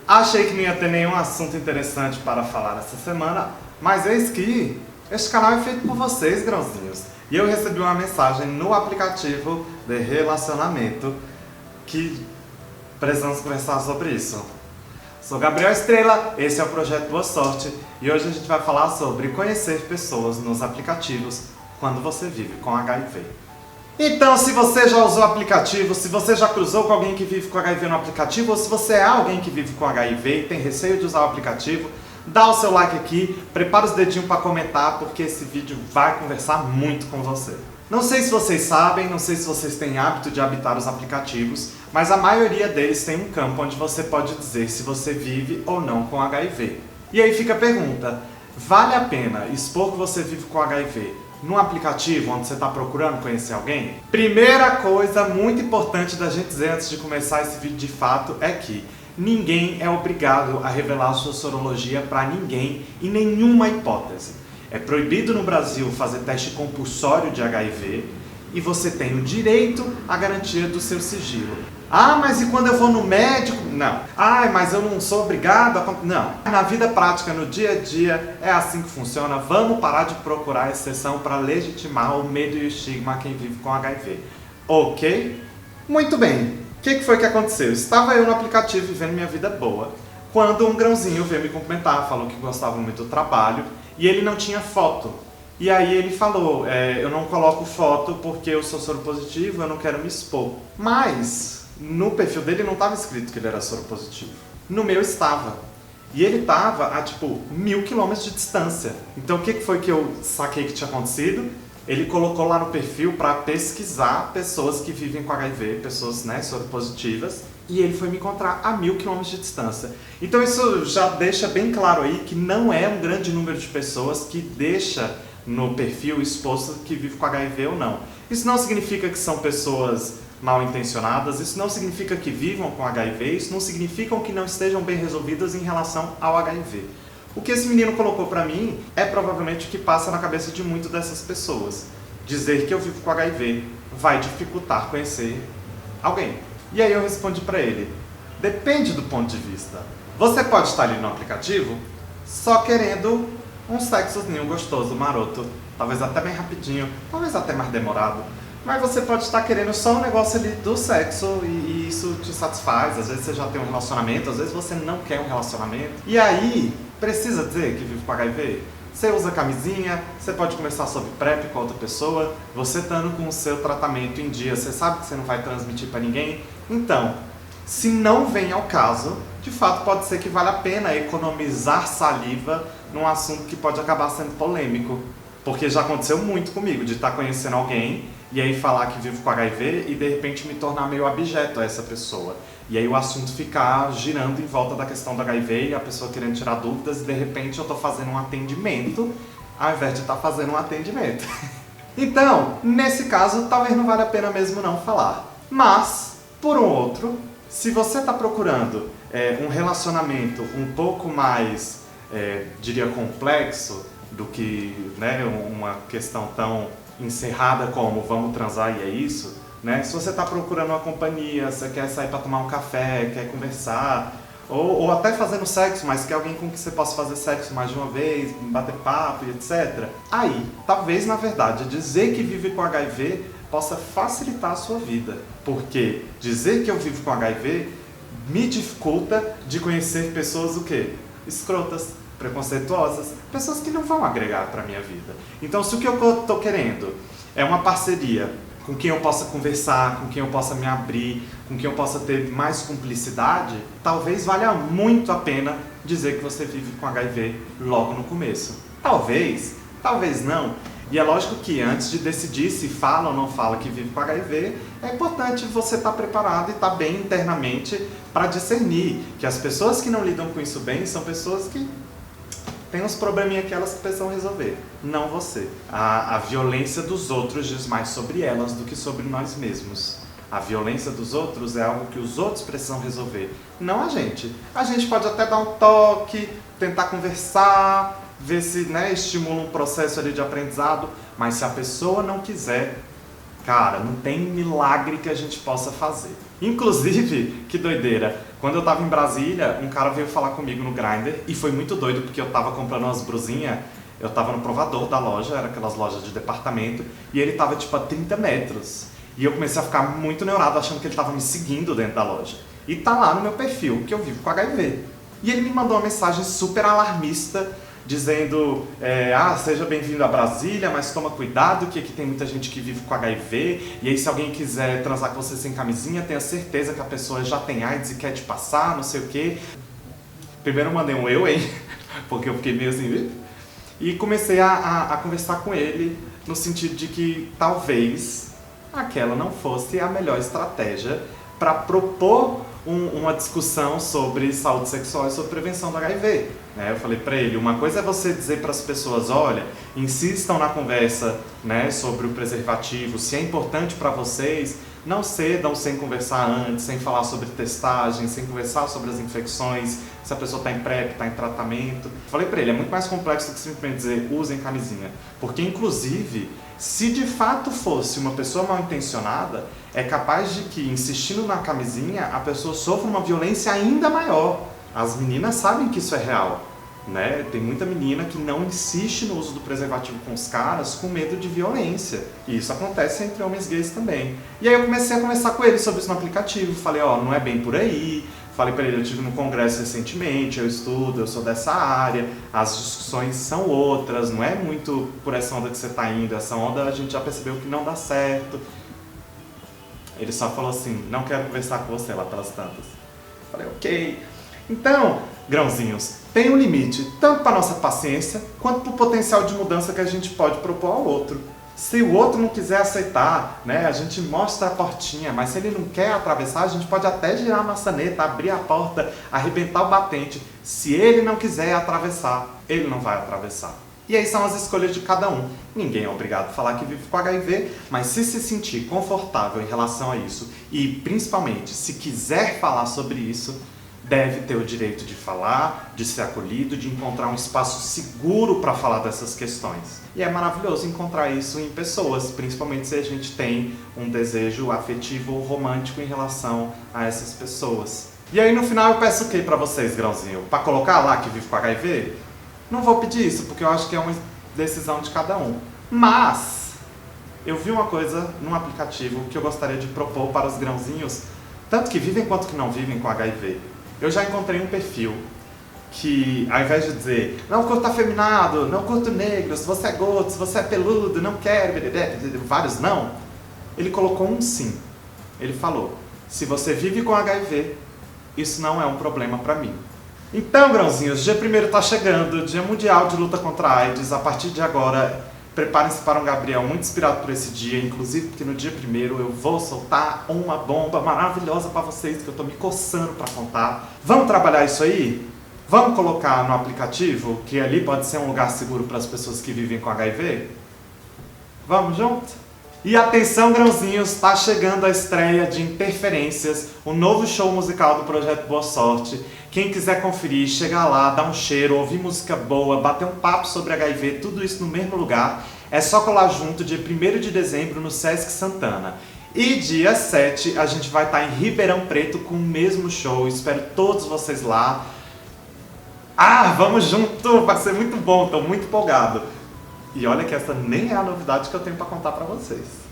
Achei que não ia ter nenhum assunto interessante para falar essa semana, mas eis que este canal é feito por vocês, grãozinhos. E eu recebi uma mensagem no aplicativo de relacionamento que precisamos conversar sobre isso. Sou Gabriel Estrela, esse é o Projeto Boa Sorte e hoje a gente vai falar sobre conhecer pessoas nos aplicativos quando você vive com HIV. Então, se você já usou o aplicativo, se você já cruzou com alguém que vive com HIV no aplicativo, ou se você é alguém que vive com HIV e tem receio de usar o aplicativo, dá o seu like aqui, prepara os dedinhos para comentar, porque esse vídeo vai conversar muito com você. Não sei se vocês sabem, não sei se vocês têm hábito de habitar os aplicativos, mas a maioria deles tem um campo onde você pode dizer se você vive ou não com HIV. E aí fica a pergunta, vale a pena expor que você vive com HIV num aplicativo onde você está procurando conhecer alguém? Primeira coisa muito importante da gente dizer antes de começar esse vídeo de fato é que ninguém é obrigado a revelar sua sorologia para ninguém em nenhuma hipótese. É proibido no Brasil fazer teste compulsório de HIV e você tem o direito à garantia do seu sigilo. Ah, mas e quando eu vou no médico? Não. Ah, mas eu não sou obrigado a... Não. Na vida prática, no dia a dia, é assim que funciona. Vamos parar de procurar exceção para legitimar o medo e o estigma a quem vive com HIV. Ok? Muito bem. O que foi que aconteceu? Estava eu no aplicativo vivendo minha vida boa, quando um grãozinho veio me cumprimentar, falou que gostava muito do trabalho e ele não tinha foto. E aí ele falou, eu não coloco foto porque eu sou soropositivo, eu não quero me expor. Mas no perfil dele não estava escrito que ele era soropositivo. No meu estava. E ele estava a tipo 1000 km de distância. Então o que foi que eu saquei que tinha acontecido? Ele colocou lá no perfil para pesquisar pessoas que vivem com HIV, pessoas, né, soropositivas, e ele foi me encontrar a 1000 km de distância. Então isso já deixa bem claro aí que não é um grande número de pessoas que deixa no perfil exposto que vive com HIV ou não. Isso não significa que são pessoas mal intencionadas, isso não significa que vivam com HIV, isso não significa que não estejam bem resolvidas em relação ao HIV. O que esse menino colocou pra mim é provavelmente o que passa na cabeça de muitas dessas pessoas. Dizer que eu vivo com HIV vai dificultar conhecer alguém. E aí eu respondi pra ele, depende do ponto de vista. Você pode estar ali no aplicativo só querendo um sexozinho gostoso, maroto, talvez até bem rapidinho, talvez até mais demorado. Mas você pode estar querendo só um negócio ali do sexo e isso te satisfaz. Às vezes você já tem um relacionamento, às vezes você não quer um relacionamento. E aí, precisa dizer que vive com HIV? Você usa camisinha, você pode conversar sobre PrEP com outra pessoa, você estando com o seu tratamento em dia, você sabe que você não vai transmitir para ninguém. Então, se não vem ao caso, de fato pode ser que vale a pena economizar saliva num assunto que pode acabar sendo polêmico. Porque já aconteceu muito comigo, de estar conhecendo alguém e aí falar que vivo com HIV e de repente me tornar meio abjeto a essa pessoa. E aí o assunto ficar girando em volta da questão do HIV e a pessoa querendo tirar dúvidas e de repente eu estou fazendo um atendimento ao invés de estar fazendo um atendimento. Então, nesse caso, talvez não valha a pena mesmo não falar. Mas, por um outro, se você está procurando um relacionamento um pouco mais, diria, complexo do que, né, uma questão tão encerrada como vamos transar e é isso, né? Se você está procurando uma companhia, você quer sair para tomar um café, quer conversar, ou até fazendo sexo, mas quer alguém com que você possa fazer sexo mais de uma vez, bater papo e etc. Aí, talvez na verdade, dizer que vive com HIV possa facilitar a sua vida, porque dizer que eu vivo com HIV me dificulta de conhecer pessoas o quê? Escrotas, preconceituosas, pessoas que não vão agregar para a minha vida. Então, se o que eu estou querendo é uma parceria com quem eu possa conversar, com quem eu possa me abrir, com quem eu possa ter mais cumplicidade, talvez valha muito a pena dizer que você vive com HIV logo no começo. Talvez, talvez não. E é lógico que antes de decidir se fala ou não fala que vive com HIV, é importante você estar preparado e estar bem internamente para discernir que as pessoas que não lidam com isso bem são pessoas que tem uns probleminha que elas precisam resolver, não você. A violência dos outros diz mais sobre elas do que sobre nós mesmos. A violência dos outros é algo que os outros precisam resolver, não a gente. A gente pode até dar um toque, tentar conversar, ver se, né, estimula um processo ali de aprendizado, mas se a pessoa não quiser, cara, não tem milagre que a gente possa fazer. Inclusive, que doideira, Quando eu tava em Brasília, um cara veio falar comigo no Grindr e foi muito doido porque eu tava comprando umas brusinhas, eu tava no provador da loja, era aquelas lojas de departamento, e ele tava tipo a 30 metros. E eu comecei a ficar muito neurado achando que ele tava me seguindo dentro da loja. E tá lá no meu perfil que eu vivo com HIV. E ele me mandou uma mensagem super alarmista, dizendo, seja bem-vindo a Brasília, mas toma cuidado que aqui tem muita gente que vive com HIV, e aí se alguém quiser transar com você sem camisinha, tenha certeza que a pessoa já tem AIDS e quer te passar, não sei o quê. Primeiro eu mandei um eu, hein, porque eu fiquei meio assim, e comecei a conversar com ele no sentido de que talvez aquela não fosse a melhor estratégia para propor uma discussão sobre saúde sexual e sobre prevenção do HIV. Eu falei para ele, uma coisa é você dizer para as pessoas, olha, insistam na conversa, sobre o preservativo, se é importante para vocês, não cedam sem conversar antes, sem falar sobre testagem, sem conversar sobre as infecções, se a pessoa está em PrEP, está em tratamento. Falei para ele, é muito mais complexo do que simplesmente dizer, usem camisinha. Porque, inclusive, se de fato fosse uma pessoa mal intencionada, é capaz de que, insistindo na camisinha, a pessoa sofra uma violência ainda maior. As meninas sabem que isso é real, Tem muita menina que não insiste no uso do preservativo com os caras com medo de violência. E isso acontece entre homens gays também. E aí eu comecei a conversar com ele sobre isso no aplicativo. Falei, não é bem por aí. Falei pra ele, eu estive no congresso recentemente, eu estudo, eu sou dessa área, as discussões são outras, não é muito por essa onda que você tá indo, essa onda a gente já percebeu que não dá certo. Ele só falou assim, não quero conversar com você lá pelas tantas. Falei, ok. Então, grãozinhos, tem um limite, tanto para nossa paciência, quanto para o potencial de mudança que a gente pode propor ao outro. Se o outro não quiser aceitar, a gente mostra a portinha, mas se ele não quer atravessar, a gente pode até girar a maçaneta, abrir a porta, arrebentar o batente. Se ele não quiser atravessar, ele não vai atravessar. E aí são as escolhas de cada um. Ninguém é obrigado a falar que vive com HIV, mas se sentir confortável em relação a isso e, principalmente, se quiser falar sobre isso, deve ter o direito de falar, de ser acolhido, de encontrar um espaço seguro para falar dessas questões. E é maravilhoso encontrar isso em pessoas, principalmente se a gente tem um desejo afetivo ou romântico em relação a essas pessoas. E aí no final eu peço o que para vocês, grãozinho? Para colocar lá que vive com HIV? Não vou pedir isso, porque eu acho que é uma decisão de cada um. Mas eu vi uma coisa num aplicativo que eu gostaria de propor para os grãozinhos, tanto que vivem quanto que não vivem com HIV. Eu já encontrei um perfil que, ao invés de dizer não curto afeminado, não curto negro, se você é gordo, se você é peludo, não quero, vários não, ele colocou um sim. Ele falou, se você vive com HIV, isso não é um problema pra mim. Então, grãozinhos, dia 1º tá chegando, Dia Mundial de Luta contra a AIDS. A partir de agora, preparem-se para um Gabriel muito inspirado por esse dia, inclusive porque no dia 1º eu vou soltar uma bomba maravilhosa para vocês que eu tô me coçando para contar. Vamos trabalhar isso aí? Vamos colocar no aplicativo, que ali pode ser um lugar seguro para as pessoas que vivem com HIV? Vamos junto? E atenção, grãozinhos, está chegando a estreia de Interferências, o novo show musical do Projeto Boa Sorte. Quem quiser conferir, chegar lá, dar um cheiro, ouvir música boa, bater um papo sobre HIV, tudo isso no mesmo lugar, é só colar junto dia 1º de dezembro no Sesc Santana. E dia 7 a gente vai estar em Ribeirão Preto com o mesmo show, espero todos vocês lá. Vamos junto, vai ser muito bom, estou muito empolgado. E olha que essa nem é a novidade que eu tenho para contar para vocês.